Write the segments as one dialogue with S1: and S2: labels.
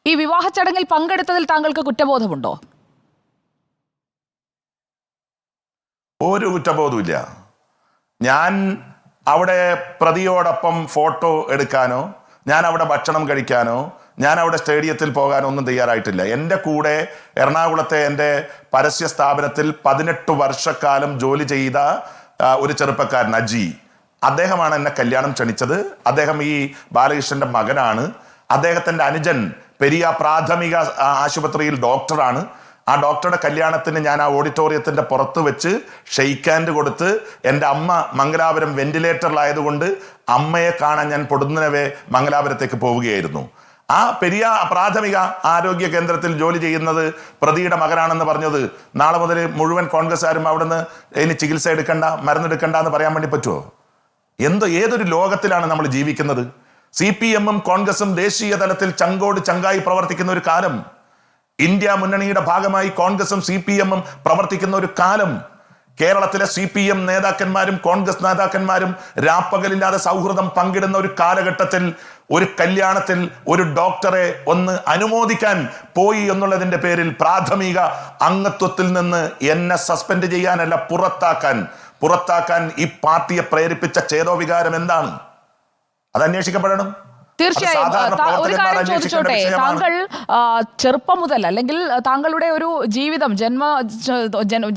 S1: ഈ വിവാഹ ചടങ്ങിൽ പങ്കെടുത്തതിൽ താങ്കൾക്ക് കുറ്റബോധമുണ്ടോ?
S2: ഒരു കുറ്റബോധമില്ല. ഞാൻ അവിടെ പ്രതിയോടൊപ്പം ഫോട്ടോ എടുക്കാനോ, ഞാൻ അവിടെ ഭക്ഷണം കഴിക്കാനോ, ഞാൻ അവിടെ സ്റ്റേഡിയത്തിൽ പോകാനോ ഒന്നും തയ്യാറായിട്ടില്ല. എൻ്റെ കൂടെ എറണാകുളത്തെ എൻ്റെ പരസ്യ സ്ഥാപനത്തിൽ 18 വർഷക്കാലം ജോലി ചെയ്ത ഒരു ചെറുപ്പക്കാരൻ അജി, അദ്ദേഹമാണ് എന്നെ കല്യാണം ക്ഷണിച്ചത്. അദ്ദേഹം ഈ ബാലകൃഷ്ണന്റെ മകനാണ്. അദ്ദേഹത്തിൻ്റെ അനുജൻ പെരിയ പ്രാഥമിക ആശുപത്രിയിൽ ഡോക്ടറാണ്. ആ ഡോക്ടറുടെ കല്യാണത്തിന് ഞാൻ ആ ഓഡിറ്റോറിയത്തിന്റെ പുറത്ത് വെച്ച് ഷെയ്ക്ക് ഹാൻഡ് കൊടുത്ത്, എൻ്റെ അമ്മ മംഗലാപുരം വെന്റിലേറ്ററിലായതുകൊണ്ട് അമ്മയെ കാണാൻ ഞാൻ പൊടുന്നനവേ മംഗലാപുരത്തേക്ക് പോവുകയായിരുന്നു. ആ പെരിയ പ്രാഥമിക ആരോഗ്യ കേന്ദ്രത്തിൽ ജോലി ചെയ്യുന്നത് പ്രതിയുടെ മകനാണെന്ന് പറഞ്ഞത് നാളെ മുതൽ മുഴുവൻ കോൺഗ്രസ്സുകാരും അവിടുന്ന് ഇനി ചികിത്സ എടുക്കണ്ട, മരുന്നെടുക്കണ്ട എന്ന് പറയാൻ വേണ്ടി പറ്റുമോ? ഏതൊരു ലോകത്തിലാണ് നമ്മൾ ജീവിക്കുന്നത്? CPM-ഉം കോൺഗ്രസും ദേശീയ തലത്തിൽ ചങ്കോട് ചങ്കായി പ്രവർത്തിക്കുന്ന ഒരു കാലം, ഇന്ത്യ മുന്നണിയുടെ ഭാഗമായി കോൺഗ്രസും CPM-ഉം പ്രവർത്തിക്കുന്ന ഒരു കാലം, കേരളത്തിലെ CPM നേതാക്കന്മാരും കോൺഗ്രസ് നേതാക്കന്മാരും രാപ്പകലില്ലാതെ സൗഹൃദം പങ്കിടുന്ന ഒരു കാലഘട്ടത്തിൽ ഒരു കല്യാണത്തിൽ ഒരു ഡോക്ടറെ ഒന്ന് അനുമോദിക്കാൻ പോയി എന്നുള്ളതിന്റെ പേരിൽ പ്രാഥമിക അംഗത്വത്തിൽ നിന്ന് എന്നെ സസ്പെൻഡ് ചെയ്യാനല്ല, പുറത്താക്കാൻ ഈ പാർട്ടിയെ പ്രേരിപ്പിച്ച ചേതോവികാരം എന്താണ്? അത് അന്വേഷിക്കപ്പെടണം.
S1: തീർച്ചയായും. ഒരു കാര്യം ചോദിച്ചോട്ടെ, താങ്കൾ ചെറുപ്പം മുതൽ, അല്ലെങ്കിൽ താങ്കളുടെ ഒരു ജീവിതം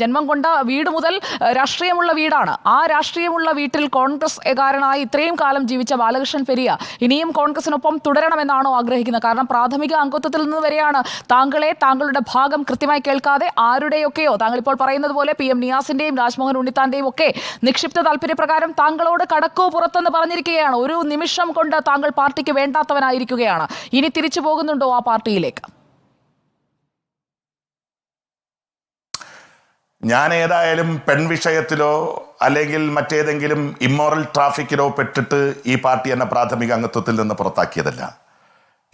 S1: ജന്മം കൊണ്ട വീട് മുതൽ രാഷ്ട്രീയമുള്ള വീടാണ്. ആ രാഷ്ട്രീയമുള്ള വീട്ടിൽ കോൺഗ്രസ്കാരനായി ഇത്രയും കാലം ജീവിച്ച ബാലകൃഷ്ണൻ പെരിയ ഇനിയും കോൺഗ്രസിനൊപ്പം തുടരണമെന്നാണോ ആഗ്രഹിക്കുന്നത്? കാരണം പ്രാഥമിക അംഗത്വത്തിൽ നിന്ന് വരെയാണ് താങ്കളുടെ ഭാഗം കൃത്യമായി കേൾക്കാതെ ആരുടെയൊക്കെയോ, താങ്കൾ ഇപ്പോൾ പറയുന്നത് പോലെ PM നിയാസിന്റെയും രാജ്മോഹൻ ഉണ്ണിത്താന്റെയും ഒക്കെ നിക്ഷിപ്ത താല്പര്യപ്രകാരം താങ്കളോട് കടക്കൂ പുറത്തെന്ന് പറഞ്ഞിരിക്കുകയാണ്. ഒരു നിമിഷം കൊണ്ട് താങ്കൾ പാർട്ടിക്ക് വേണ്ടാത്തവനായിരിക്കുകയാണ്. ഇനി തിരിച്ചു പോകുന്നുണ്ടോ ആ പാർട്ടിയിലേക്ക്?
S2: ഞാൻ ഏതായാലും പെൺവിഷയത്തിലോ അല്ലെങ്കിൽ മറ്റേതെങ്കിലും ഇമ്മോറൽ ട്രാഫിക്കിലോ പെട്ടിട്ട് ഈ പാർട്ടി എന്നെ പ്രാഥമിക അംഗത്വത്തിൽ നിന്ന് പുറത്താക്കിയതല്ല.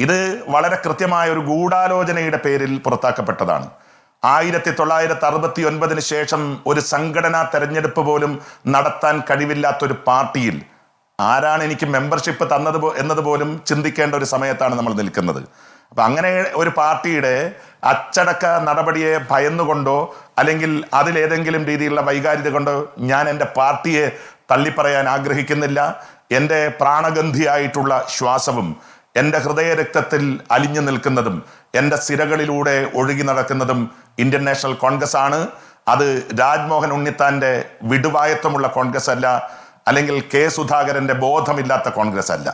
S2: ഇത് വളരെ കൃത്യമായ ഒരു ഗൂഢാലോചനയുടെ പേരിൽ പുറത്താക്കപ്പെട്ടതാണ്. 1969 ശേഷം ഒരു സംഘടനാ തെരഞ്ഞെടുപ്പ് പോലും നടത്താൻ കഴിവില്ലാത്തൊരു പാർട്ടിയിൽ ആരാണ് എനിക്ക് മെമ്പർഷിപ്പ് തന്നത് എന്നതുപോലും ചിന്തിക്കേണ്ട ഒരു സമയത്താണ് നമ്മൾ നിൽക്കുന്നത്. അപ്പൊ അങ്ങനെ ഒരു പാർട്ടിയുടെ അച്ചടക്ക നടപടിയെ ഭയന്നുകൊണ്ടോ അല്ലെങ്കിൽ അതിലേതെങ്കിലും രീതിയിലുള്ള വൈകാരികത കൊണ്ടോ ഞാൻ എൻ്റെ പാർട്ടിയെ തള്ളിപ്പറയാൻ ആഗ്രഹിക്കുന്നില്ല. എൻ്റെ പ്രാണഗന്ധിയായിട്ടുള്ള ശ്വാസവും എൻ്റെ ഹൃദയരക്തത്തിൽ അലിഞ്ഞു നിൽക്കുന്നതും എൻ്റെ സിരകളിലൂടെ ഒഴുകി നടക്കുന്നതും ഇന്ത്യൻ നാഷണൽ കോൺഗ്രസ് ആണ്. അത് രാജ്മോഹൻ ഉണ്ണിത്താൻ്റെ വിടുവായത്വമുള്ള കോൺഗ്രസ് അല്ല, അല്ലെങ്കിൽ K. സുധാകരന്റെ ബോധമില്ലാത്ത കോൺഗ്രസ് അല്ല.